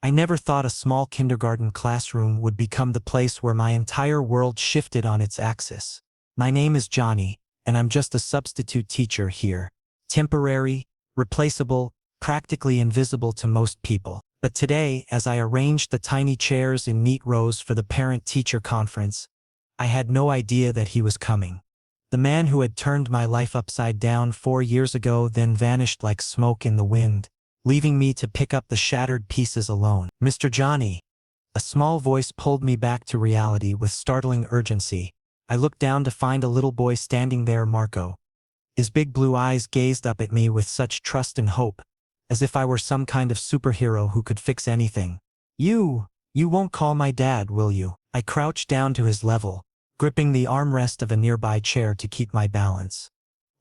I never thought a small kindergarten classroom would become the place where my entire world shifted on its axis. My name is Johnny, and I'm just a substitute teacher here. Temporary, replaceable, practically invisible to most people. But today, as I arranged the tiny chairs in neat rows for the parent-teacher conference, I had no idea that he was coming. The man who had turned my life upside down 4 years ago then vanished like smoke in the wind, leaving me to pick up the shattered pieces alone. Mr. Johnny. A small voice pulled me back to reality with startling urgency. I looked down to find a little boy standing there, Marco. His big blue eyes gazed up at me with such trust and hope, as if I were some kind of superhero who could fix anything. You won't call my dad, will you? I crouched down to his level, gripping the armrest of a nearby chair to keep my balance.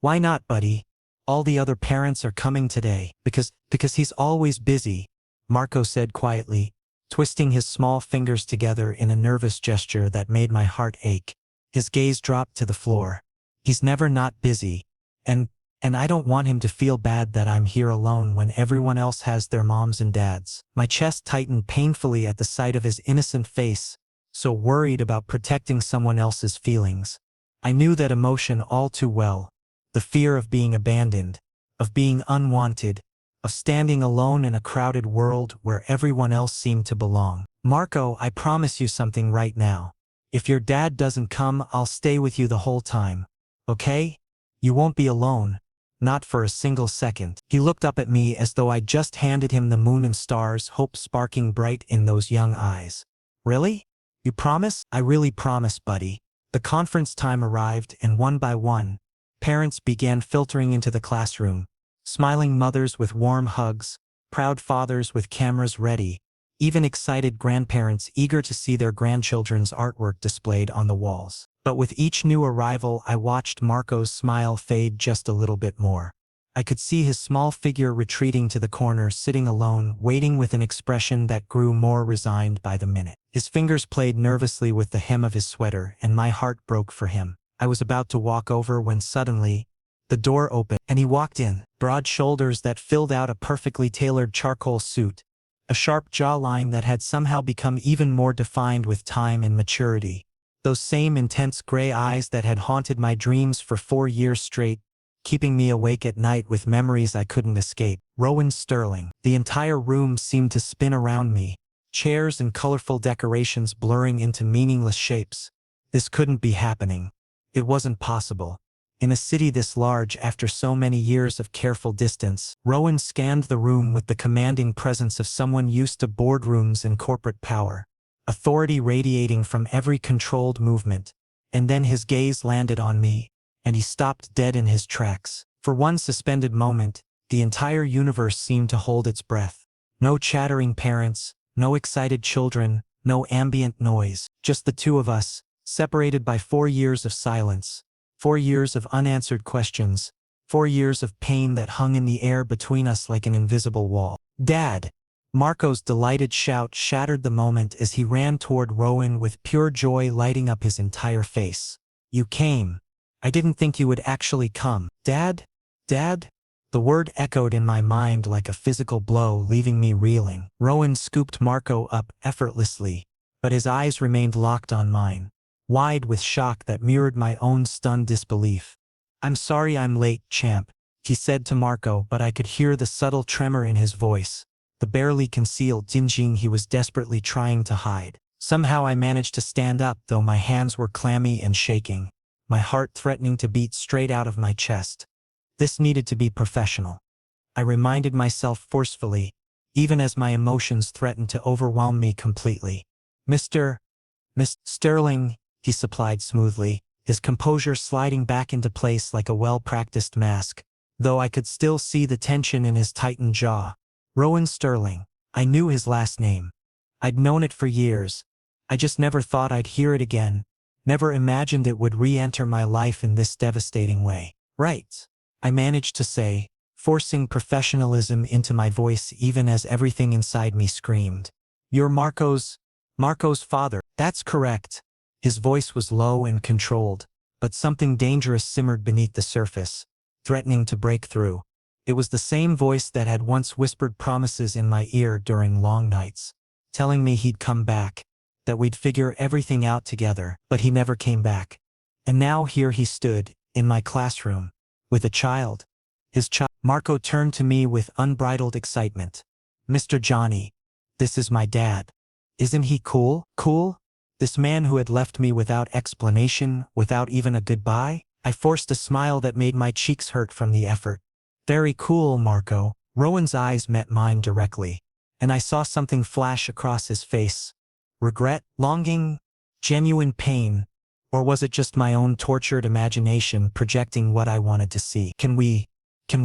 Why not, buddy? All the other parents are coming today. Because he's always busy, Marco said quietly, twisting his small fingers together in a nervous gesture that made my heart ache. His gaze dropped to the floor. He's never not busy. And I don't want him to feel bad that I'm here alone when everyone else has their moms and dads. My chest tightened painfully at the sight of his innocent face, so worried about protecting someone else's feelings. I knew that emotion all too well. The fear of being abandoned, of being unwanted, of standing alone in a crowded world where everyone else seemed to belong. Marco, I promise you something right now. If your dad doesn't come, I'll stay with you the whole time. Okay? You won't be alone. Not for a single second. He looked up at me as though I'd just handed him the moon and stars, hope sparking bright in those young eyes. Really? You promise? I really promise, buddy. The conference time arrived, and one by one, parents began filtering into the classroom. Smiling mothers with warm hugs, proud fathers with cameras ready, even excited grandparents eager to see their grandchildren's artwork displayed on the walls. But with each new arrival, I watched Marco's smile fade just a little bit more. I could see his small figure retreating to the corner, sitting alone, waiting with an expression that grew more resigned by the minute. His fingers played nervously with the hem of his sweater, and my heart broke for him. I was about to walk over when suddenly, the door opened, and he walked in. Broad shoulders that filled out a perfectly tailored charcoal suit, a sharp jawline that had somehow become even more defined with time and maturity. Those same intense gray eyes that had haunted my dreams for 4 years straight, keeping me awake at night with memories I couldn't escape. Rowan Sterling. The entire room seemed to spin around me, chairs and colorful decorations blurring into meaningless shapes. This couldn't be happening. It wasn't possible. In a city this large, after so many years of careful distance, Rowan scanned the room with the commanding presence of someone used to boardrooms and corporate power. Authority radiating from every controlled movement. And then his gaze landed on me, and he stopped dead in his tracks. For one suspended moment, the entire universe seemed to hold its breath. No chattering parents, no excited children, no ambient noise. Just the two of us, separated by 4 years of silence. 4 years of unanswered questions. 4 years of pain that hung in the air between us like an invisible wall. Dad! Marco's delighted shout shattered the moment as he ran toward Rowan with pure joy lighting up his entire face. You came. I didn't think you would actually come. Dad? Dad? The word echoed in my mind like a physical blow, leaving me reeling. Rowan scooped Marco up effortlessly, but his eyes remained locked on mine, wide with shock that mirrored my own stunned disbelief. I'm sorry I'm late, champ, he said to Marco, but I could hear the subtle tremor in his voice, the barely concealed tingeing he was desperately trying to hide. Somehow I managed to stand up, though my hands were clammy and shaking, my heart threatening to beat straight out of my chest. This needed to be professional. I reminded myself forcefully, even as my emotions threatened to overwhelm me completely. Miss Sterling, he supplied smoothly, his composure sliding back into place like a well-practiced mask, though I could still see the tension in his tightened jaw. Rowan Sterling. I knew his last name. I'd known it for years. I just never thought I'd hear it again, never imagined it would re-enter my life in this devastating way. Right, I managed to say, forcing professionalism into my voice even as everything inside me screamed. You're Marco's father. That's correct. His voice was low and controlled, but something dangerous simmered beneath the surface, threatening to break through. It was the same voice that had once whispered promises in my ear during long nights, telling me he'd come back, that we'd figure everything out together, but he never came back. And now here he stood, in my classroom, with a child. His child. Marco turned to me with unbridled excitement. Mr. Johnny, this is my dad. Isn't he cool? Cool? This man who had left me without explanation, without even a goodbye? I forced a smile that made my cheeks hurt from the effort. Very cool, Marco. Rowan's eyes met mine directly, and I saw something flash across his face. Regret, longing, genuine pain, or was it just my own tortured imagination projecting what I wanted to see? Can we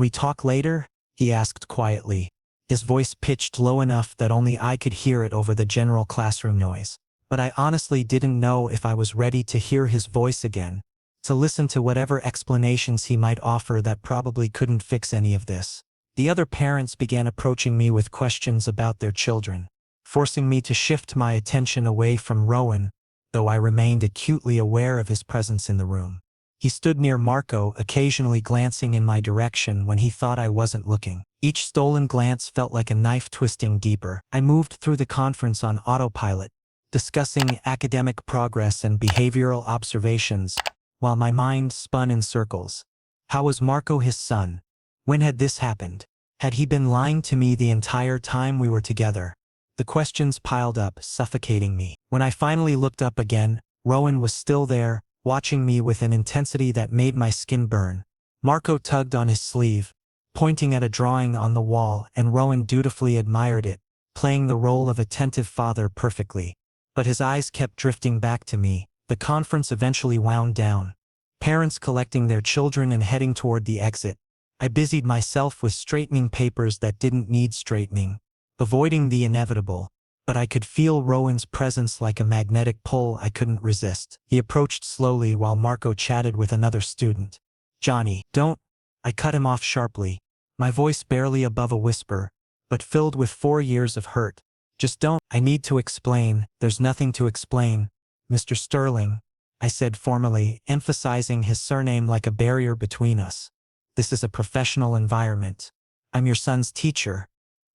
talk later? He asked quietly, his voice pitched low enough that only I could hear it over the general classroom noise. But I honestly didn't know if I was ready to hear his voice again, to listen to whatever explanations he might offer that probably couldn't fix any of this. The other parents began approaching me with questions about their children, forcing me to shift my attention away from Rowan, though I remained acutely aware of his presence in the room. He stood near Marco, occasionally glancing in my direction when he thought I wasn't looking. Each stolen glance felt like a knife twisting deeper. I moved through the conference on autopilot, discussing academic progress and behavioral observations, while my mind spun in circles. How was Marco his son? When had this happened? Had he been lying to me the entire time we were together? The questions piled up, suffocating me. When I finally looked up again, Rowan was still there, watching me with an intensity that made my skin burn. Marco tugged on his sleeve, pointing at a drawing on the wall, and Rowan dutifully admired it, playing the role of attentive father perfectly. But his eyes kept drifting back to me. The conference eventually wound down, parents collecting their children and heading toward the exit. I busied myself with straightening papers that didn't need straightening, avoiding the inevitable, but I could feel Rowan's presence like a magnetic pull I couldn't resist. He approached slowly while Marco chatted with another student. Johnny, don't. I cut him off sharply, my voice barely above a whisper, but filled with 4 years of hurt. Just don't. I need to explain. There's nothing to explain. Mr. Sterling, I said formally, emphasizing his surname like a barrier between us. This is a professional environment. I'm your son's teacher.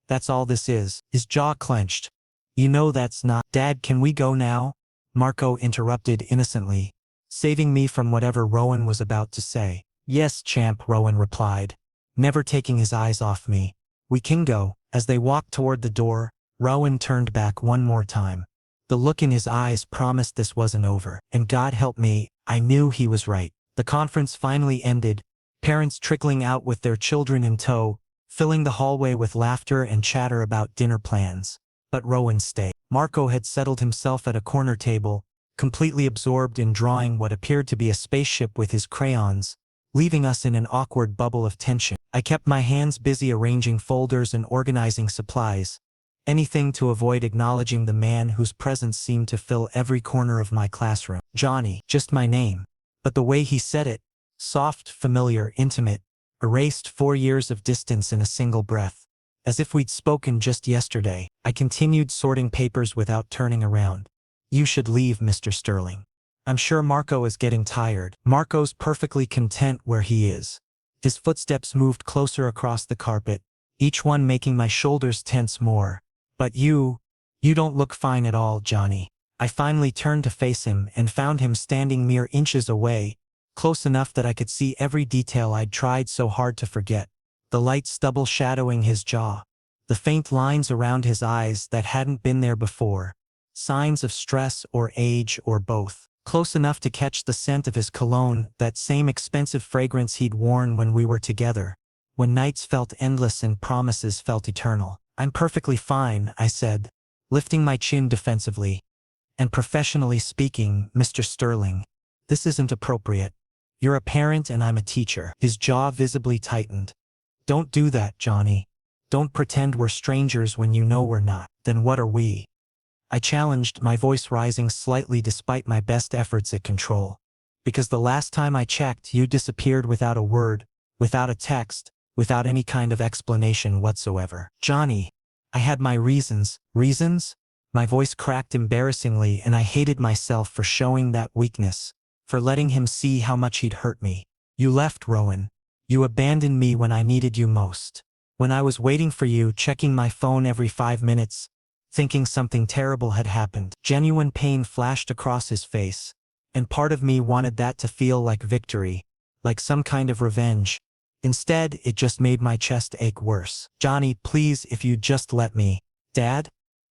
That's all this is. His jaw clenched. You know that's not. Dad, can we go now? Marco interrupted innocently, saving me from whatever Rowan was about to say. Yes, champ, Rowan replied, never taking his eyes off me. We can go. As they walked toward the door, Rowan turned back one more time. The look in his eyes promised this wasn't over, and God help me, I knew he was right. The conference finally ended, parents trickling out with their children in tow, filling the hallway with laughter and chatter about dinner plans. But Rowan stayed. Marco had settled himself at a corner table, completely absorbed in drawing what appeared to be a spaceship with his crayons, leaving us in an awkward bubble of tension. I kept my hands busy arranging folders and organizing supplies, anything to avoid acknowledging the man whose presence seemed to fill every corner of my classroom. Johnny, just my name. But the way he said it, soft, familiar, intimate, erased 4 years of distance in a single breath. As if we'd spoken just yesterday. I continued sorting papers without turning around. You should leave, Mr. Sterling. I'm sure Marco is getting tired. Marco's perfectly content where he is. His footsteps moved closer across the carpet, each one making my shoulders tense more. But you don't look fine at all, Johnny. I finally turned to face him and found him standing mere inches away, close enough that I could see every detail I'd tried so hard to forget. The light stubble shadowing his jaw, the faint lines around his eyes that hadn't been there before, signs of stress or age or both. Close enough to catch the scent of his cologne, that same expensive fragrance he'd worn when we were together, when nights felt endless and promises felt eternal. I'm perfectly fine, I said, lifting my chin defensively. And professionally speaking, Mr. Sterling, this isn't appropriate. You're a parent and I'm a teacher. His jaw visibly tightened. Don't do that, Johnny. Don't pretend we're strangers when you know we're not. Then what are we? I challenged, my voice rising slightly despite my best efforts at control. Because the last time I checked, you disappeared without a word, without a text, without any kind of explanation whatsoever. Johnny, I had my reasons. Reasons? My voice cracked embarrassingly, and I hated myself for showing that weakness, for letting him see how much he'd hurt me. You left, Rowan. You abandoned me when I needed you most. When I was waiting for you, checking my phone every 5 minutes, thinking something terrible had happened. Genuine pain flashed across his face, and part of me wanted that to feel like victory, like some kind of revenge. Instead, it just made my chest ache worse. Johnny, please, if you'd just let me. Dad?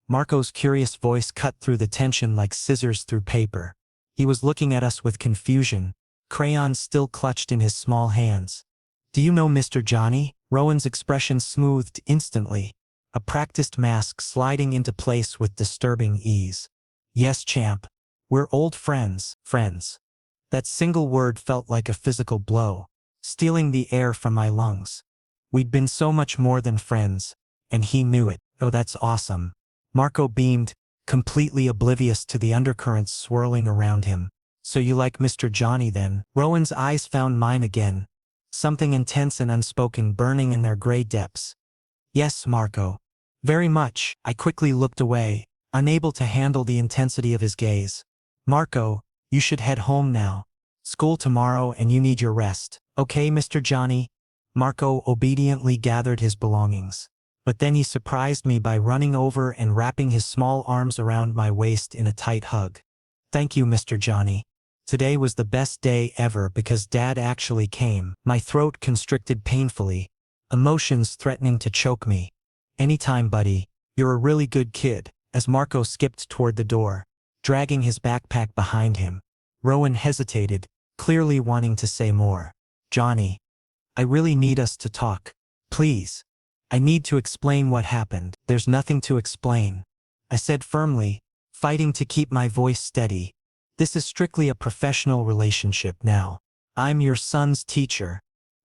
Marco's curious voice cut through the tension like scissors through paper. He was looking at us with confusion, crayons still clutched in his small hands. Do you know Mr. Johnny? Rowan's expression smoothed instantly, a practiced mask sliding into place with disturbing ease. Yes, champ. We're old friends. That single word felt like a physical blow, stealing the air from my lungs. We'd been so much more than friends, and he knew it. Oh, that's awesome. Marco beamed, completely oblivious to the undercurrents swirling around him. So you like Mr. Johnny then? Rowan's eyes found mine again, something intense and unspoken burning in their gray depths. Yes, Marco. Very much. I quickly looked away, unable to handle the intensity of his gaze. Marco, you should head home now. School tomorrow and you need your rest. Okay, Mr. Johnny? Marco obediently gathered his belongings. But then he surprised me by running over and wrapping his small arms around my waist in a tight hug. Thank you, Mr. Johnny. Today was the best day ever because Dad actually came. My throat constricted painfully, emotions threatening to choke me. Anytime, buddy. You're a really good kid. As Marco skipped toward the door, dragging his backpack behind him, Rowan hesitated, clearly wanting to say more. Johnny, I really need us to talk. Please. I need to explain what happened. There's nothing to explain, I said firmly, fighting to keep my voice steady. This is strictly a professional relationship now. I'm your son's teacher.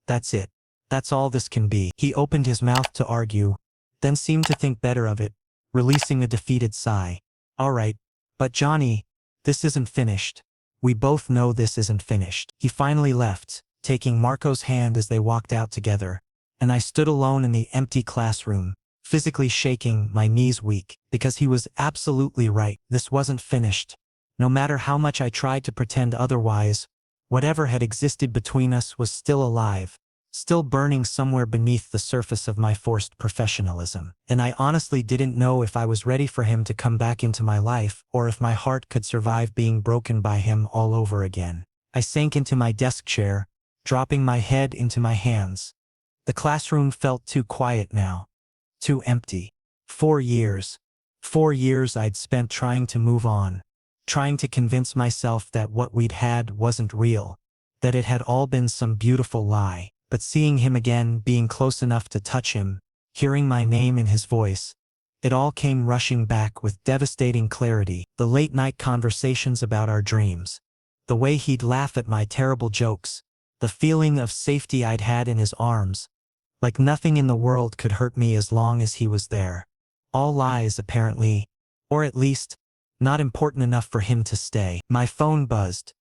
That's it. That's all this can be. He opened his mouth to argue, then seemed to think better of it, releasing a defeated sigh. All right, but Johnny, this isn't finished. We both know this isn't finished. He finally left, taking Marco's hand as they walked out together, and I stood alone in the empty classroom, physically shaking, my knees weak, because he was absolutely right. This wasn't finished. No matter how much I tried to pretend otherwise, whatever had existed between us was still alive, still burning somewhere beneath the surface of my forced professionalism. And I honestly didn't know if I was ready for him to come back into my life or if my heart could survive being broken by him all over again. I sank into my desk chair, dropping my head into my hands. The classroom felt too quiet now, too empty. 4 years. 4 years I'd spent trying to move on, trying to convince myself that what we'd had wasn't real, that it had all been some beautiful lie. But seeing him again, being close enough to touch him, hearing my name in his voice, it all came rushing back with devastating clarity. The late-night conversations about our dreams, the way he'd laugh at my terrible jokes, the feeling of safety I'd had in his arms, like nothing in the world could hurt me as long as he was there. All lies, apparently, or at least, not important enough for him to stay. My phone buzzed.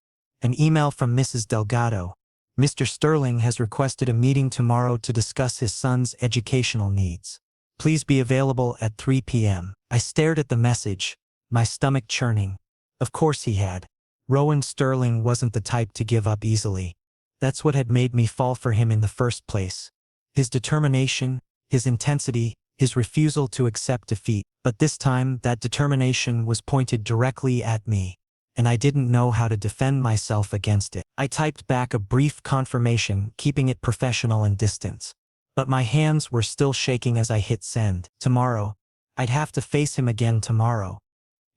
An email from Mrs. Delgado. Mr. Sterling has requested a meeting tomorrow to discuss his son's educational needs. Please be available at 3 p.m. I stared at the message, my stomach churning. Of course he had. Rowan Sterling wasn't the type to give up easily. That's what had made me fall for him in the first place. His determination, his intensity, his refusal to accept defeat. But this time, that determination was pointed directly at me, and I didn't know how to defend myself against it. I typed back a brief confirmation, keeping it professional and distant. But my hands were still shaking as I hit send. Tomorrow. I'd have to face him again tomorrow.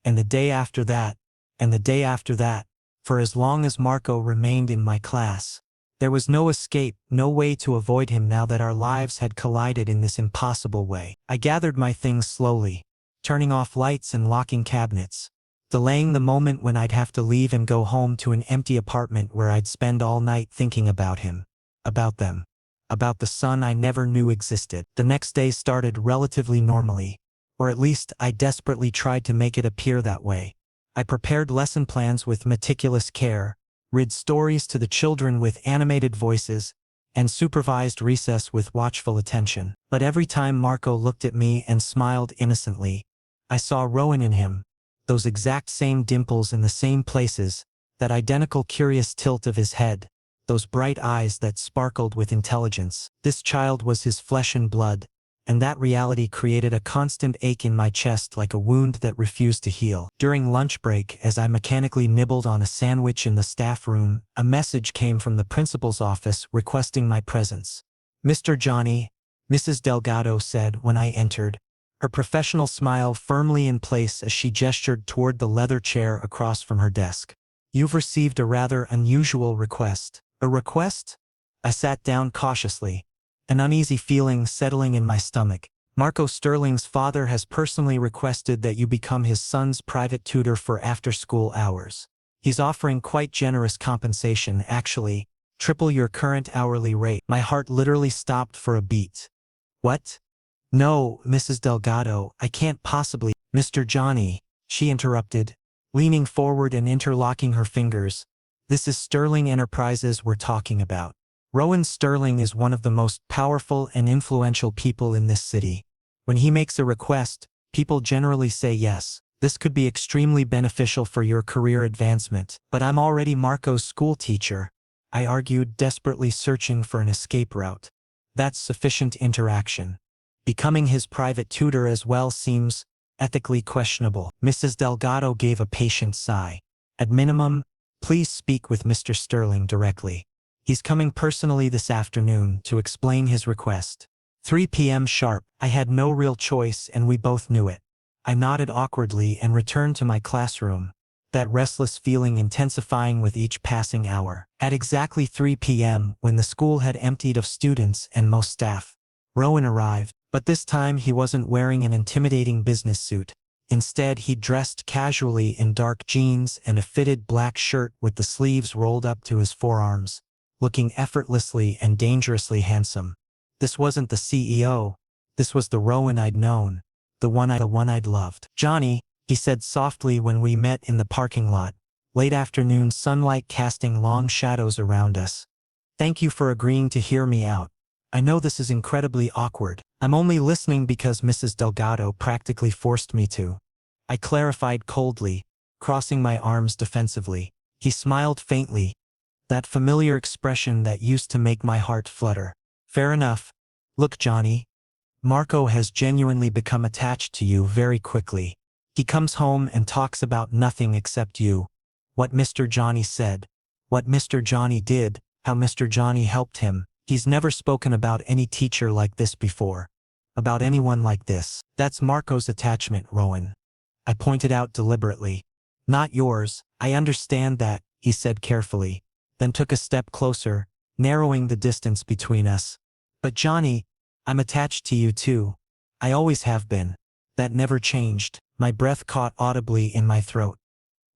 And the day after that. And the day after that. For as long as Marco remained in my class. There was no escape, no way to avoid him now that our lives had collided in this impossible way. I gathered my things slowly, turning off lights and locking cabinets, delaying the moment when I'd have to leave and go home to an empty apartment where I'd spend all night thinking about him, about them, about the son I never knew existed. The next day started relatively normally, or at least I desperately tried to make it appear that way. I prepared lesson plans with meticulous care, read stories to the children with animated voices, and supervised recess with watchful attention. But every time Marco looked at me and smiled innocently, I saw Rowan in him, those exact same dimples in the same places, that identical curious tilt of his head, those bright eyes that sparkled with intelligence. This child was his flesh and blood, and that reality created a constant ache in my chest like a wound that refused to heal. During lunch break, as I mechanically nibbled on a sandwich in the staff room, a message came from the principal's office requesting my presence. "Mr. Johnny," Mrs. Delgado said when I entered, her professional smile firmly in place as she gestured toward the leather chair across from her desk. "You've received a rather unusual request." "A request?" I sat down cautiously, an uneasy feeling settling in my stomach. "Marco Sterling's father has personally requested that you become his son's private tutor for after-school hours. He's offering quite generous compensation, actually, triple your current hourly rate." My heart literally stopped for a beat. "What? No, Mrs. Delgado, I can't possibly." "Mr. Johnny," she interrupted, leaning forward and interlocking her fingers, "this is Sterling Enterprises we're talking about. Rowan Sterling is one of the most powerful and influential people in this city. When he makes a request, people generally say yes. This could be extremely beneficial for your career advancement." "But I'm already Marco's school teacher," I argued, desperately searching for an escape route. "That's sufficient interaction. Becoming his private tutor as well seems ethically questionable." Mrs. Delgado gave a patient sigh. "At minimum, please speak with Mr. Sterling directly. He's coming personally this afternoon to explain his request. 3 p.m. sharp." I had no real choice and we both knew it. I nodded awkwardly and returned to my classroom, that restless feeling intensifying with each passing hour. At exactly 3 p.m., when the school had emptied of students and most staff, Rowan arrived, but this time he wasn't wearing an intimidating business suit. Instead, he dressed casually in dark jeans and a fitted black shirt with the sleeves rolled up to his forearms, looking effortlessly and dangerously handsome. This wasn't the CEO. This was the Rowan I'd known, the one I'd loved. "Johnny," he said softly when we met in the parking lot, late afternoon sunlight casting long shadows around us. "Thank you for agreeing to hear me out. I know this is incredibly awkward. I'm only listening because Mrs. Delgado practically forced me to," I clarified coldly, crossing my arms defensively. He smiled faintly, that familiar expression that used to make my heart flutter. "Fair enough. Look, Johnny, Marco has genuinely become attached to you very quickly. He comes home and talks about nothing except you. What Mr. Johnny said, what Mr. Johnny did, how Mr. Johnny helped him. He's never spoken about any teacher like this before. About anyone like this. That's Marco's attachment, Rowan," I pointed out deliberately. "Not yours. I understand that," he said carefully, then took a step closer, narrowing the distance between us. "But Johnny, I'm attached to you too. I always have been. That never changed." My breath caught audibly in my throat.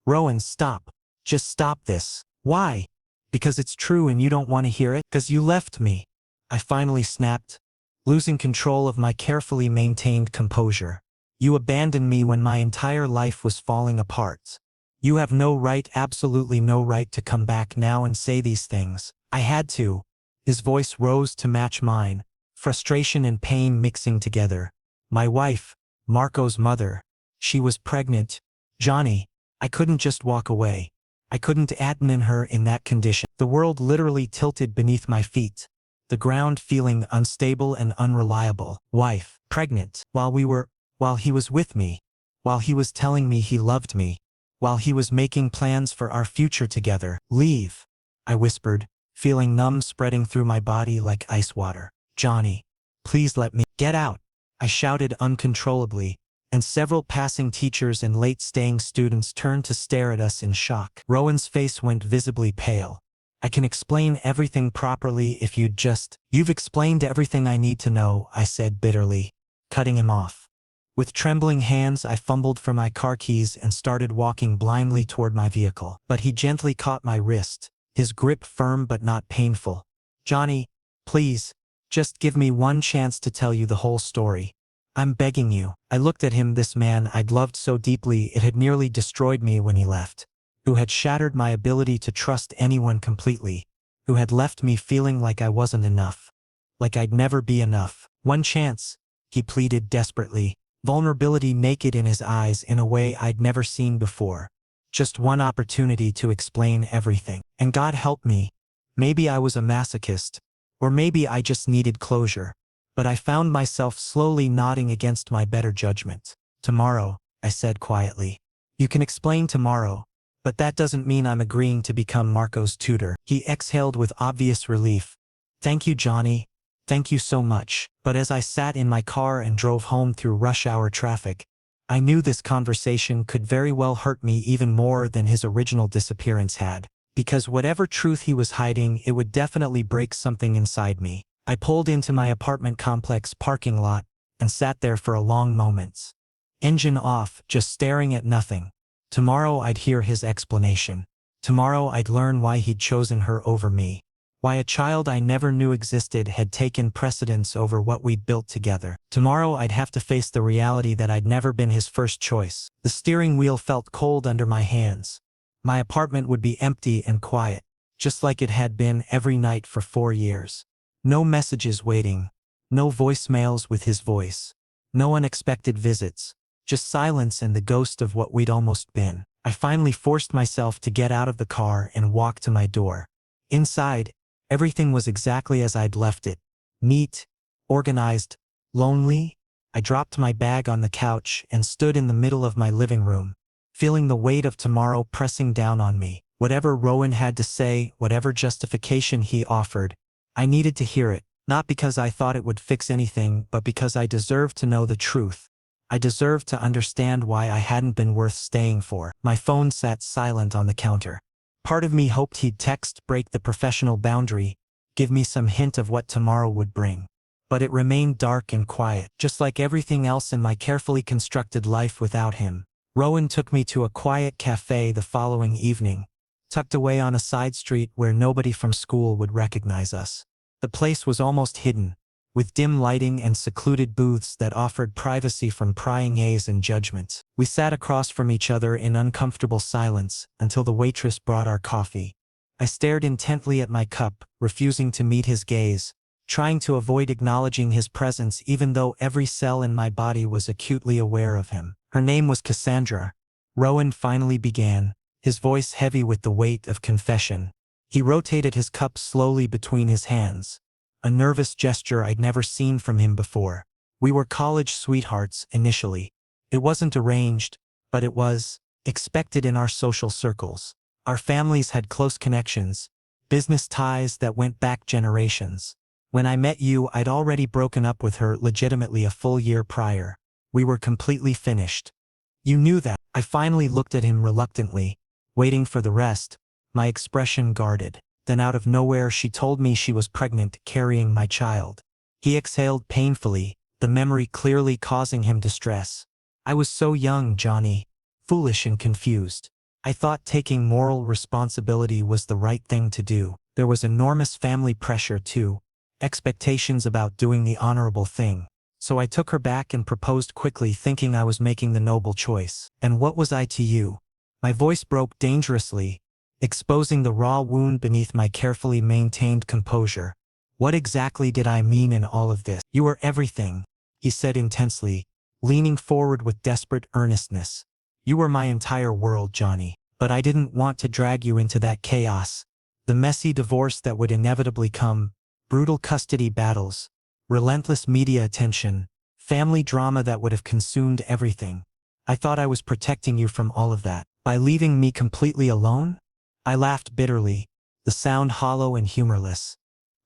"Rowan, stop. Just stop this." "Why?" "Because it's true and you don't want to hear it." "'Cause you left me," I finally snapped, losing control of my carefully maintained composure. "You abandoned me when my entire life was falling apart. You have no right, absolutely no right to come back now and say these things." "I had to." His voice rose to match mine, frustration and pain mixing together. "My wife, Marco's mother, she was pregnant. Johnny, I couldn't just walk away. I couldn't abandon her in that condition." The world literally tilted beneath my feet, the ground feeling unstable and unreliable. Wife, pregnant, while he was with me, while he was telling me he loved me, while he was making plans for our future together. "Leave," I whispered, feeling numb spreading through my body like ice water. "Johnny, please let me get out," I shouted uncontrollably, and several passing teachers and late-staying students turned to stare at us in shock. Rowan's face went visibly pale. "I can explain everything properly if You've explained everything I need to know," I said bitterly, cutting him off. With trembling hands, I fumbled for my car keys and started walking blindly toward my vehicle. But he gently caught my wrist, his grip firm but not painful. "Johnny, please, just give me one chance to tell you the whole story. I'm begging you." I looked at him, this man I'd loved so deeply it had nearly destroyed me when he left, who had shattered my ability to trust anyone completely, who had left me feeling like I wasn't enough, like I'd never be enough. "One chance," he pleaded desperately, vulnerability naked in his eyes in a way I'd never seen before. "Just one opportunity to explain everything. And God help me, Maybe I was a masochist, or maybe I just needed closure. But I found myself slowly nodding against my better judgment. Tomorrow, I said quietly. You can explain tomorrow, but that doesn't mean I'm agreeing to become Marco's tutor. He exhaled with obvious relief. Thank you, Johnny. Thank you so much. But as I sat in my car and drove home through rush hour traffic, I knew this conversation could very well hurt me even more than his original disappearance had. Because whatever truth he was hiding, it would definitely break something inside me. I pulled into my apartment complex parking lot and sat there for a long moment. Engine off, just staring at nothing. Tomorrow I'd hear his explanation. Tomorrow I'd learn why he'd chosen her over me. Why a child I never knew existed had taken precedence over what we'd built together. Tomorrow I'd have to face the reality that I'd never been his first choice. The steering wheel felt cold under my hands. My apartment would be empty and quiet, just like it had been every night for 4 years. No messages waiting. No voicemails with his voice. No unexpected visits. Just silence and the ghost of what we'd almost been. I finally forced myself to get out of the car and walk to my door. Inside, everything was exactly as I'd left it. Neat, organized, lonely. I dropped my bag on the couch and stood in the middle of my living room, feeling the weight of tomorrow pressing down on me. Whatever Rowan had to say, whatever justification he offered, I needed to hear it, not because I thought it would fix anything, but because I deserved to know the truth. I deserved to understand why I hadn't been worth staying for. My phone sat silent on the counter. Part of me hoped he'd text, break the professional boundary, give me some hint of what tomorrow would bring. But it remained dark and quiet, just like everything else in my carefully constructed life without him. Rowan took me to a quiet cafe the following evening, tucked away on a side street where nobody from school would recognize us. The place was almost hidden, with dim lighting and secluded booths that offered privacy from prying gaze and judgment. We sat across from each other in uncomfortable silence until the waitress brought our coffee. I stared intently at my cup, refusing to meet his gaze, trying to avoid acknowledging his presence even though every cell in my body was acutely aware of him. Her name was Cassandra. Rowan finally began, his voice heavy with the weight of confession. He rotated his cup slowly between his hands, a nervous gesture I'd never seen from him before. We were college sweethearts initially. It wasn't arranged, but it was expected in our social circles. Our families had close connections, business ties that went back generations. When I met you, I'd already broken up with her legitimately a full year prior. We were completely finished. You knew that. I finally looked at him reluctantly, waiting for the rest, my expression guarded. Then out of nowhere she told me she was pregnant, carrying my child. He exhaled painfully, the memory clearly causing him distress. I was so young, Johnny. Foolish and confused. I thought taking moral responsibility was the right thing to do. There was enormous family pressure too, expectations about doing the honorable thing. So I took her back and proposed quickly, thinking I was making the noble choice. And what was I to you? My voice broke dangerously, exposing the raw wound beneath my carefully maintained composure. What exactly did I mean in all of this? You were everything, he said intensely, leaning forward with desperate earnestness. You were my entire world, Johnny. But I didn't want to drag you into that chaos. The messy divorce that would inevitably come, brutal custody battles, relentless media attention, family drama that would have consumed everything. I thought I was protecting you from all of that. By leaving me completely alone? I laughed bitterly, the sound hollow and humorless.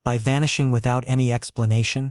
By vanishing without any explanation?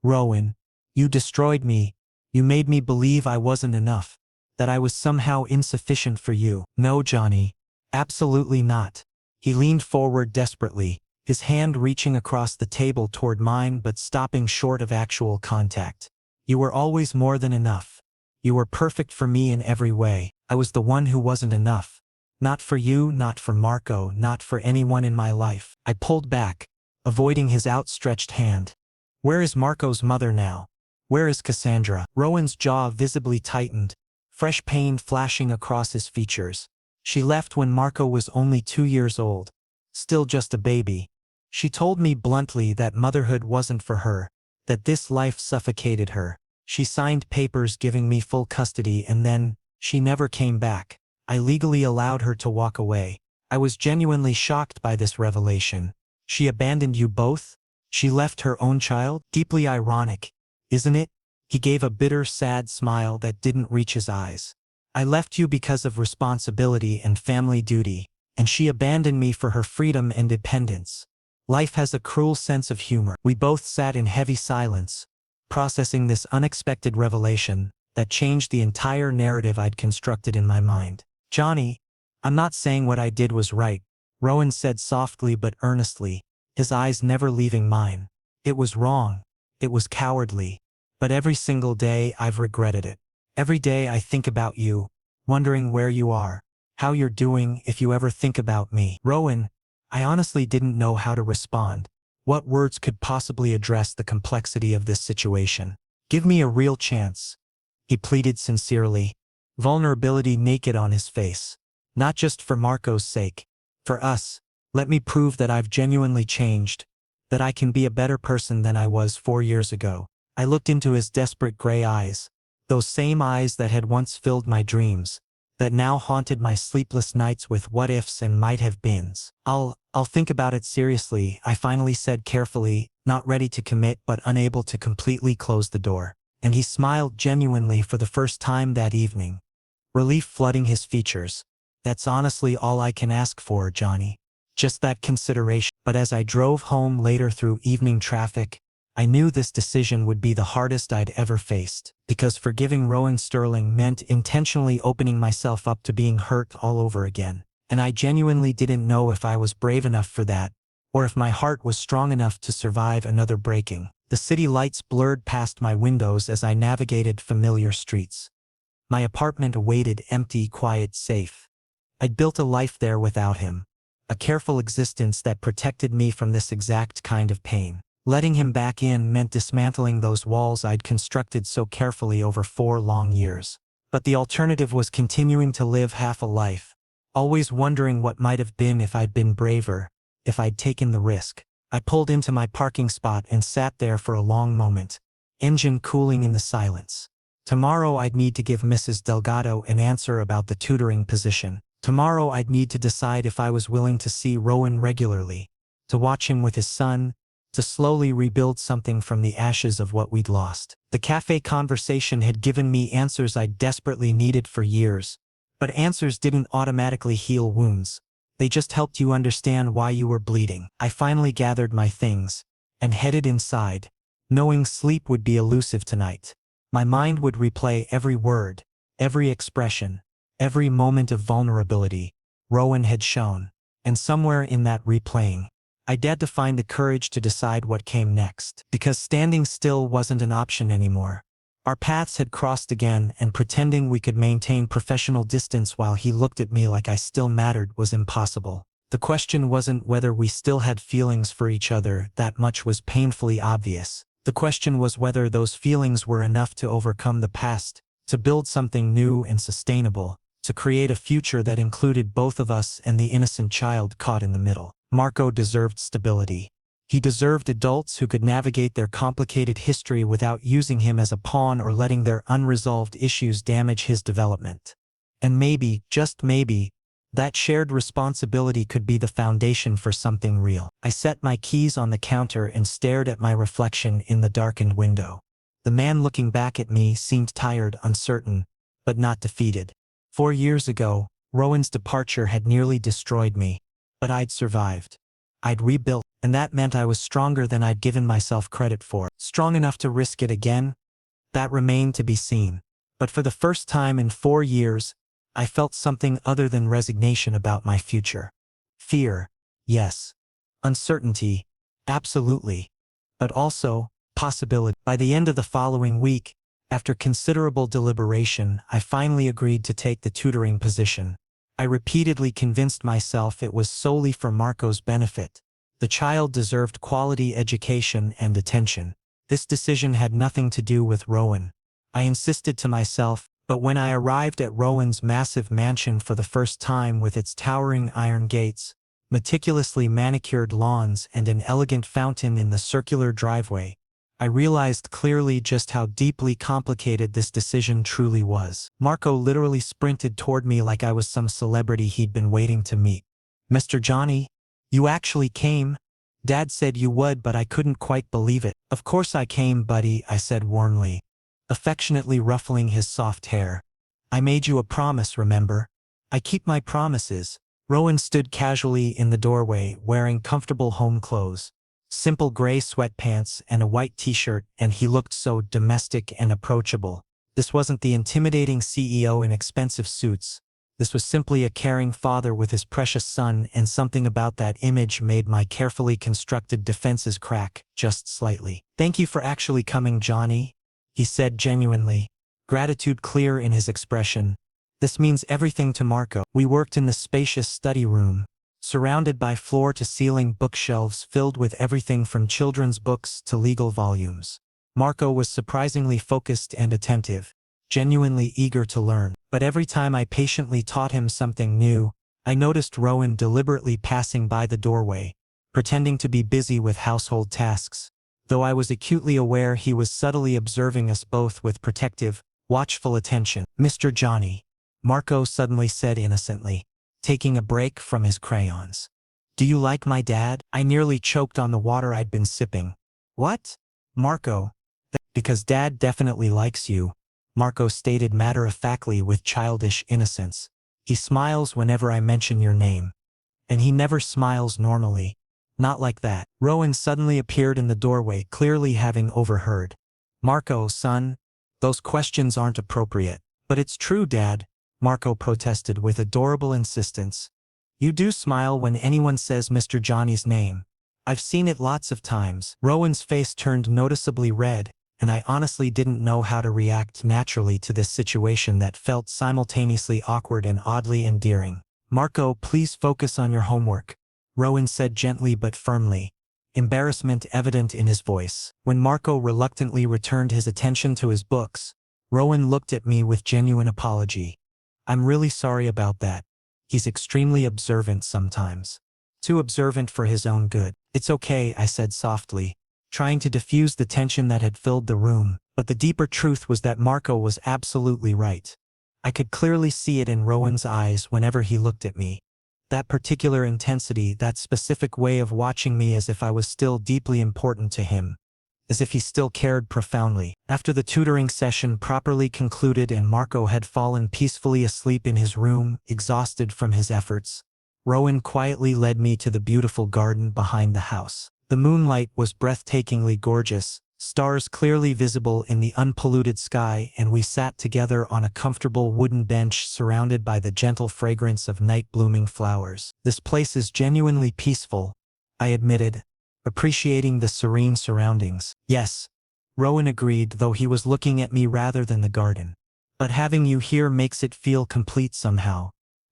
Rowan, you destroyed me. You made me believe I wasn't enough, that I was somehow insufficient for you. No, Johnny. Absolutely not. He leaned forward desperately, his hand reaching across the table toward mine but stopping short of actual contact. You were always more than enough. You were perfect for me in every way. I was the one who wasn't enough. Not for you, not for Marco, not for anyone in my life. I pulled back, avoiding his outstretched hand. Where is Marco's mother now? Where is Cassandra? Rowan's jaw visibly tightened, fresh pain flashing across his features. She left when Marco was only 2 years old, still just a baby. She told me bluntly that motherhood wasn't for her, that this life suffocated her. She signed papers giving me full custody and then, she never came back. I legally allowed her to walk away. I was genuinely shocked by this revelation. She abandoned you both? She left her own child? Deeply ironic, isn't it? He gave a bitter, sad smile that didn't reach his eyes. I left you because of responsibility and family duty, and she abandoned me for her freedom and independence. Life has a cruel sense of humor. We both sat in heavy silence, processing this unexpected revelation that changed the entire narrative I'd constructed in my mind. Johnny, I'm not saying what I did was right, Rowan said softly but earnestly, his eyes never leaving mine. It was wrong. It was cowardly. But every single day I've regretted it. Every day I think about you, wondering where you are, how you're doing, if you ever think about me. Rowan, I honestly didn't know how to respond. What words could possibly address the complexity of this situation? Give me a real chance, he pleaded sincerely, vulnerability naked on his face. Not just for Marco's sake. For us. Let me prove that I've genuinely changed, that I can be a better person than I was 4 years ago. I looked into his desperate gray eyes, those same eyes that had once filled my dreams, that now haunted my sleepless nights with what-ifs and might-have-beens. I'll think about it seriously, I finally said carefully, not ready to commit but unable to completely close the door. And he smiled genuinely for the first time that evening, relief flooding his features. That's honestly all I can ask for, Johnny. Just that consideration. But as I drove home later through evening traffic, I knew this decision would be the hardest I'd ever faced, because forgiving Rowan Sterling meant intentionally opening myself up to being hurt all over again. And I genuinely didn't know if I was brave enough for that, or if my heart was strong enough to survive another breaking. The city lights blurred past my windows as I navigated familiar streets. My apartment awaited empty, quiet, safe. I'd built a life there without him, a careful existence that protected me from this exact kind of pain. Letting him back in meant dismantling those walls I'd constructed so carefully over 4 long years. But the alternative was continuing to live half a life, always wondering what might have been if I'd been braver, if I'd taken the risk. I pulled into my parking spot and sat there for a long moment, engine cooling in the silence. Tomorrow I'd need to give Mrs. Delgado an answer about the tutoring position. Tomorrow I'd need to decide if I was willing to see Rowan regularly, to watch him with his son, to slowly rebuild something from the ashes of what we'd lost. The cafe conversation had given me answers I desperately needed for years, but answers didn't automatically heal wounds. They just helped you understand why you were bleeding. I finally gathered my things and headed inside, knowing sleep would be elusive tonight. My mind would replay every word, every expression, every moment of vulnerability Rowan had shown, and somewhere in that replaying, I had to find the courage to decide what came next, because standing still wasn't an option anymore. Our paths had crossed again, and pretending we could maintain professional distance while he looked at me like I still mattered was impossible. The question wasn't whether we still had feelings for each other, that much was painfully obvious. The question was whether those feelings were enough to overcome the past, to build something new and sustainable, to create a future that included both of us and the innocent child caught in the middle. Marco deserved stability. He deserved adults who could navigate their complicated history without using him as a pawn or letting their unresolved issues damage his development. And maybe, just maybe, that shared responsibility could be the foundation for something real. I set my keys on the counter and stared at my reflection in the darkened window. The man looking back at me seemed tired, uncertain, but not defeated. 4 years ago, Rowan's departure had nearly destroyed me, but I'd survived. I'd rebuilt, and that meant I was stronger than I'd given myself credit for. Strong enough to risk it again? That remained to be seen. But for the first time in 4 years, I felt something other than resignation about my future. Fear, yes. Uncertainty, absolutely. But also, possibility. By the end of the following week, after considerable deliberation, I finally agreed to take the tutoring position. I repeatedly convinced myself it was solely for Marco's benefit. The child deserved quality education and attention. This decision had nothing to do with Rowan. I insisted to myself, but when I arrived at Rowan's massive mansion for the first time with its towering iron gates, meticulously manicured lawns and an elegant fountain in the circular driveway, I realized clearly just how deeply complicated this decision truly was. Marco literally sprinted toward me like I was some celebrity he'd been waiting to meet. "Mr. Johnny, you actually came?" Dad said you would, but I couldn't quite believe it. Of course I came, buddy, I said warmly, affectionately ruffling his soft hair. I made you a promise, remember? I keep my promises. Rowan stood casually in the doorway, wearing comfortable home clothes. Simple gray sweatpants and a white t-shirt, and he looked so domestic and approachable. This wasn't the intimidating CEO in expensive suits. This was simply a caring father with his precious son, and something about that image made my carefully constructed defenses crack, just slightly. Thank you for actually coming, Johnny, he said genuinely, gratitude clear in his expression. This means everything to Marco. We worked in the spacious study room, surrounded by floor-to-ceiling bookshelves filled with everything from children's books to legal volumes. Marco was surprisingly focused and attentive, genuinely eager to learn. But every time I patiently taught him something new, I noticed Rowan deliberately passing by the doorway, pretending to be busy with household tasks, though I was acutely aware he was subtly observing us both with protective, watchful attention. Mr. Johnny, Marco suddenly said innocently, taking a break from his crayons. Do you like my dad? I nearly choked on the water I'd been sipping. What? Marco. Because Dad definitely likes you, Marco stated matter-of-factly with childish innocence. He smiles whenever I mention your name. And he never smiles normally. Not like that. Rowan suddenly appeared in the doorway, clearly having overheard. Marco, son, those questions aren't appropriate. But it's true, Dad, Marco protested with adorable insistence. You do smile when anyone says Mr. Johnny's name. I've seen it lots of times. Rowan's face turned noticeably red, and I honestly didn't know how to react naturally to this situation that felt simultaneously awkward and oddly endearing. Marco, please focus on your homework, Rowan said gently but firmly, embarrassment evident in his voice. When Marco reluctantly returned his attention to his books, Rowan looked at me with genuine apology. I'm really sorry about that. He's extremely observant sometimes. Too observant for his own good. It's okay, I said softly, trying to diffuse the tension that had filled the room, but the deeper truth was that Marco was absolutely right. I could clearly see it in Rowan's eyes whenever he looked at me. That particular intensity, that specific way of watching me as if I was still deeply important to him, as if he still cared profoundly. After the tutoring session properly concluded and Marco had fallen peacefully asleep in his room, exhausted from his efforts, Rowan quietly led me to the beautiful garden behind the house. The moonlight was breathtakingly gorgeous, stars clearly visible in the unpolluted sky, and we sat together on a comfortable wooden bench surrounded by the gentle fragrance of night-blooming flowers. This place is genuinely peaceful, I admitted, appreciating the serene surroundings. Yes, Rowan agreed, though he was looking at me rather than the garden. But having you here makes it feel complete somehow,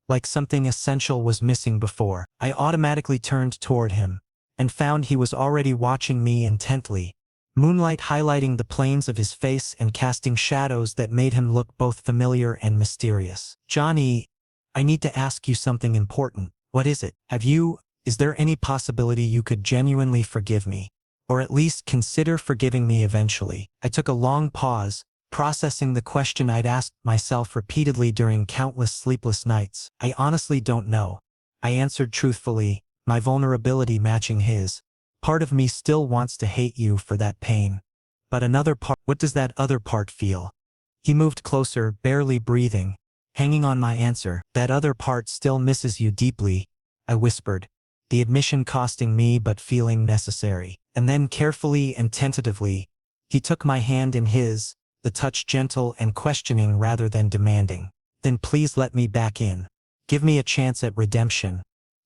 like something essential was missing before. I automatically turned toward him, and found he was already watching me intently, moonlight highlighting the planes of his face and casting shadows that made him look both familiar and mysterious. Johnny, I need to ask you something important. What is it? Is there any possibility you could genuinely forgive me? Or at least consider forgiving me eventually? I took a long pause, processing the question I'd asked myself repeatedly during countless sleepless nights. I honestly don't know, I answered truthfully, my vulnerability matching his. Part of me still wants to hate you for that pain. But another part, what does that other part feel? He moved closer, barely breathing, hanging on my answer. That other part still misses you deeply, I whispered, the admission costing me but feeling necessary. And then carefully and tentatively, he took my hand in his, the touch gentle and questioning rather than demanding. Then please let me back in. Give me a chance at redemption.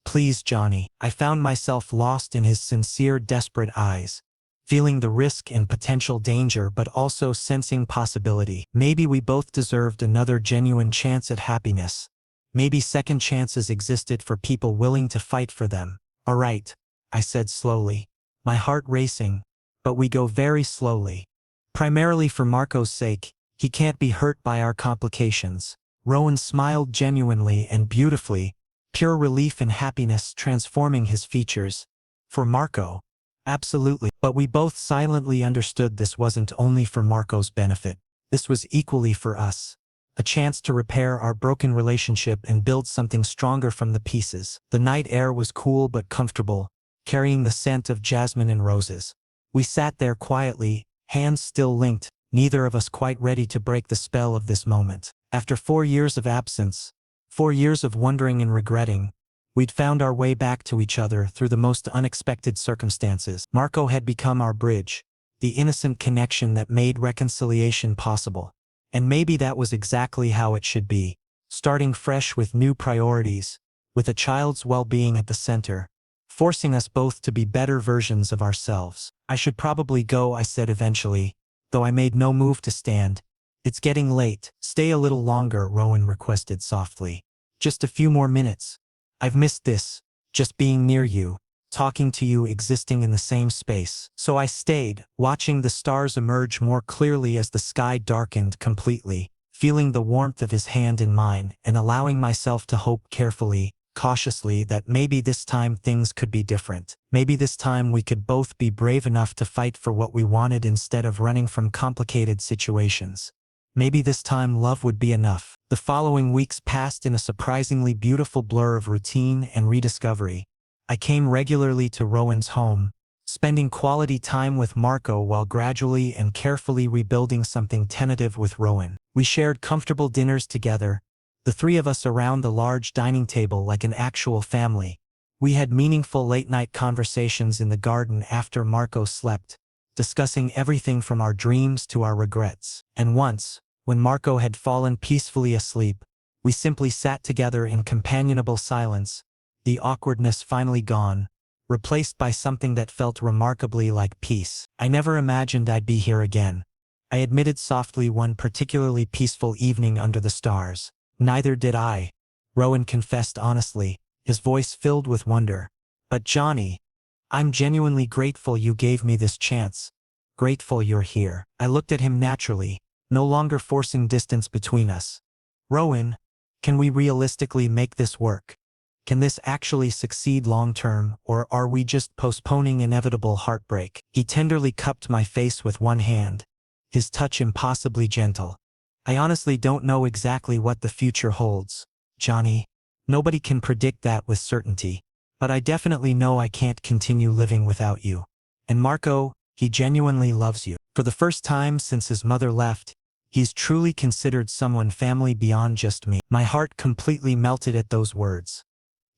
Please, Johnny. I found myself lost in his sincere, desperate eyes, feeling the risk and potential danger but also sensing possibility. Maybe we both deserved another genuine chance at happiness. Maybe second chances existed for people willing to fight for them. All right, I said slowly, my heart racing, but we go very slowly. Primarily for Marco's sake, he can't be hurt by our complications. Rowan smiled genuinely and beautifully, pure relief and happiness transforming his features. For Marco, absolutely. But we both silently understood this wasn't only for Marco's benefit. This was equally for us. A chance to repair our broken relationship and build something stronger from the pieces. The night air was cool but comfortable, carrying the scent of jasmine and roses. We sat there quietly, hands still linked, neither of us quite ready to break the spell of this moment. After 4 years of absence, 4 years of wondering and regretting, we'd found our way back to each other through the most unexpected circumstances. Marco had become our bridge, the innocent connection that made reconciliation possible. And maybe that was exactly how it should be. Starting fresh with new priorities, with a child's well-being at the center, forcing us both to be better versions of ourselves. I should probably go, I said eventually, though I made no move to stand. It's getting late. Stay a little longer, Rowan requested softly. Just a few more minutes. I've missed this, just being near you, talking to you, existing in the same space. So I stayed, watching the stars emerge more clearly as the sky darkened completely, feeling the warmth of his hand in mine and allowing myself to hope carefully, cautiously, that maybe this time things could be different. Maybe this time we could both be brave enough to fight for what we wanted instead of running from complicated situations. Maybe this time love would be enough. The following weeks passed in a surprisingly beautiful blur of routine and rediscovery. I came regularly to Rowan's home, spending quality time with Marco while gradually and carefully rebuilding something tentative with Rowan. We shared comfortable dinners together, the three of us around the large dining table like an actual family. We had meaningful late-night conversations in the garden after Marco slept, discussing everything from our dreams to our regrets. And once, when Marco had fallen peacefully asleep, we simply sat together in companionable silence, the awkwardness finally gone, replaced by something that felt remarkably like peace. I never imagined I'd be here again, I admitted softly one particularly peaceful evening under the stars. Neither did I, Rowan confessed honestly, his voice filled with wonder. But Johnny, I'm genuinely grateful you gave me this chance. Grateful you're here. I looked at him naturally, no longer forcing distance between us. Rowan, can we realistically make this work? Can this actually succeed long-term, or are we just postponing inevitable heartbreak? He tenderly cupped my face with one hand, his touch impossibly gentle. I honestly don't know exactly what the future holds, Johnny. Nobody can predict that with certainty. But I definitely know I can't continue living without you. And Marco, he genuinely loves you. For the first time since his mother left, he's truly considered someone family beyond just me. My heart completely melted at those words.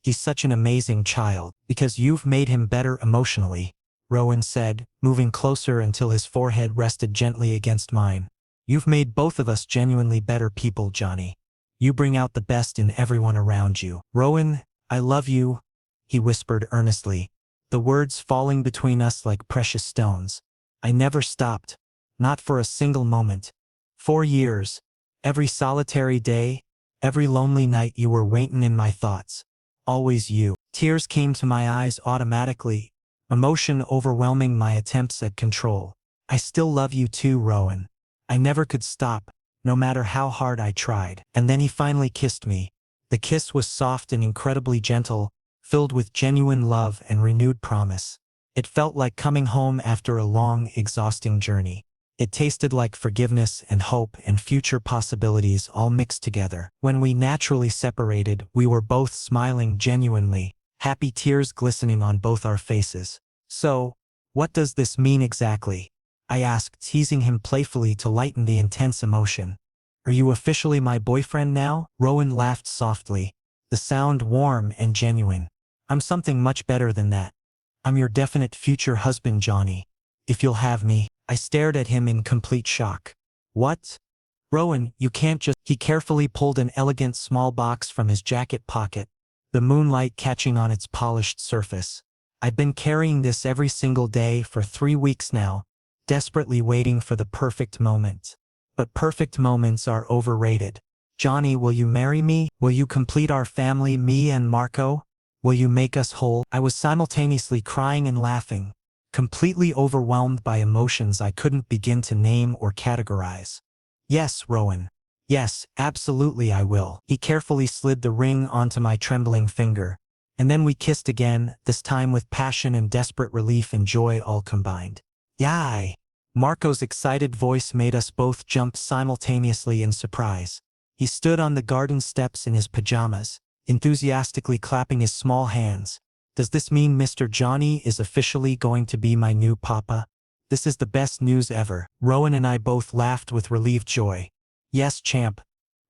He's such an amazing child, because you've made him better emotionally, Rowan said, moving closer until his forehead rested gently against mine. You've made both of us genuinely better people, Johnny. You bring out the best in everyone around you. Rowan, I love you, he whispered earnestly, the words falling between us like precious stones. I never stopped, not for a single moment. 4 years, every solitary day, every lonely night you were waiting in my thoughts. Always you. Tears came to my eyes automatically, emotion overwhelming my attempts at control. I still love you too, Rowan. I never could stop, no matter how hard I tried. And then he finally kissed me. The kiss was soft and incredibly gentle, filled with genuine love and renewed promise. It felt like coming home after a long, exhausting journey. It tasted like forgiveness and hope and future possibilities all mixed together. When we naturally separated, we were both smiling genuinely, happy tears glistening on both our faces. So, what does this mean exactly? I asked, teasing him playfully to lighten the intense emotion. Are you officially my boyfriend now? Rowan laughed softly, the sound warm and genuine. I'm something much better than that. I'm your definite future husband, Johnny. If you'll have me. I stared at him in complete shock. What? Rowan, you can't just— He carefully pulled an elegant small box from his jacket pocket, the moonlight catching on its polished surface. I've been carrying this every single day for 3 weeks now, desperately waiting for the perfect moment. But perfect moments are overrated. Johnny, will you marry me? Will you complete our family, me and Marco? Will you make us whole? I was simultaneously crying and laughing, completely overwhelmed by emotions I couldn't begin to name or categorize. Yes, Rowan. Yes, absolutely I will. He carefully slid the ring onto my trembling finger, and then we kissed again, this time with passion and desperate relief and joy all combined. Yay! Marco's excited voice made us both jump simultaneously in surprise. He stood on the garden steps in his pajamas, enthusiastically clapping his small hands, Does this mean Mr. Johnny is officially going to be my new papa? This is the best news ever. Rowan and I both laughed with relieved joy. Yes, champ,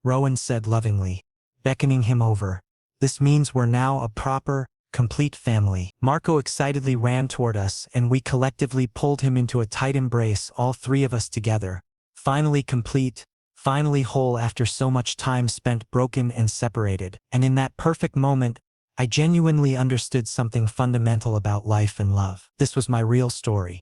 Rowan said lovingly, beckoning him over. This means we're now a proper, complete family. Marco excitedly ran toward us, and we collectively pulled him into a tight embrace, all three of us together. Finally complete, finally whole after so much time spent broken and separated. And in that perfect moment, I genuinely understood something fundamental about life and love. This was my real story.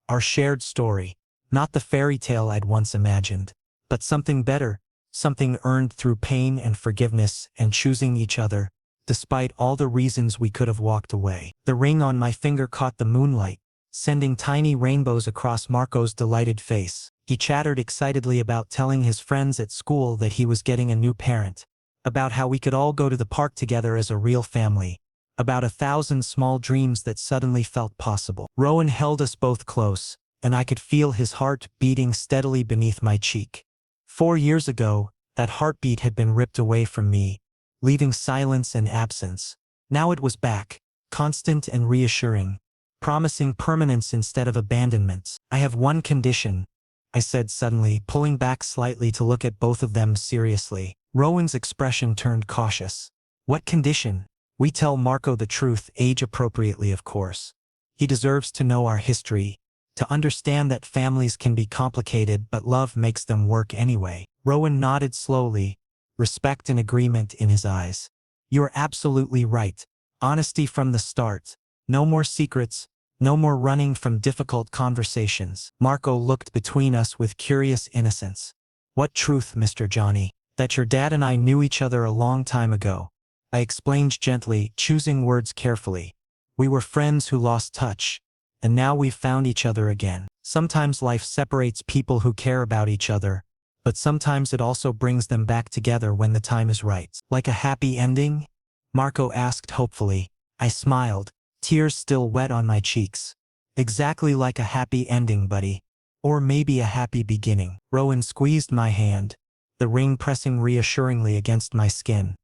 Our shared story. Not the fairy tale I'd once imagined, but something better, something earned through pain and forgiveness and choosing each other, despite all the reasons we could have walked away. The ring on my finger caught the moonlight, sending tiny rainbows across Marco's delighted face. He chattered excitedly about telling his friends at school that he was getting a new parent, about how we could all go to the park together as a real family, about 1,000 small dreams that suddenly felt possible. Rowan held us both close, and I could feel his heart beating steadily beneath my cheek. 4 years ago, that heartbeat had been ripped away from me, leaving silence and absence. Now it was back, constant and reassuring, promising permanence instead of abandonment. I have one condition, I said suddenly, pulling back slightly to look at both of them seriously. Rowan's expression turned cautious. What condition? We tell Marco the truth, age appropriately of course. He deserves to know our history, to understand that families can be complicated but love makes them work anyway. Rowan nodded slowly, respect and agreement in his eyes. You're absolutely right. Honesty from the start. No more secrets, no more running from difficult conversations. Marco looked between us with curious innocence. What truth, Mr. Johnny? That your dad and I knew each other a long time ago. I explained gently, choosing words carefully. We were friends who lost touch, and now we've found each other again. Sometimes life separates people who care about each other, but sometimes it also brings them back together when the time is right. Like a happy ending? Marco asked hopefully. I smiled, tears still wet on my cheeks. Exactly like a happy ending, buddy. Or maybe a happy beginning. Rowan squeezed my hand, the ring pressing reassuringly against my skin.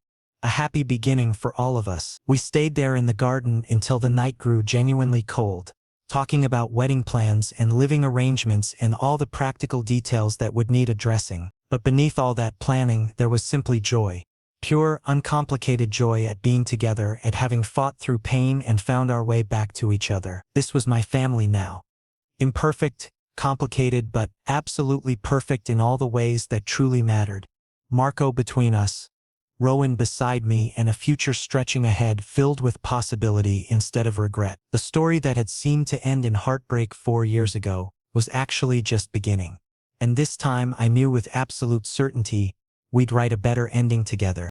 A happy beginning for all of us. We stayed there in the garden until the night grew genuinely cold, talking about wedding plans and living arrangements and all the practical details that would need addressing. But beneath all that planning, there was simply joy. Pure, uncomplicated joy at being together, at having fought through pain and found our way back to each other. This was my family now. Imperfect, complicated, but absolutely perfect in all the ways that truly mattered. Marco between us, Rowan beside me, and a future stretching ahead filled with possibility instead of regret. The story that had seemed to end in heartbreak 4 years ago was actually just beginning. And this time I knew with absolute certainty we'd write a better ending together.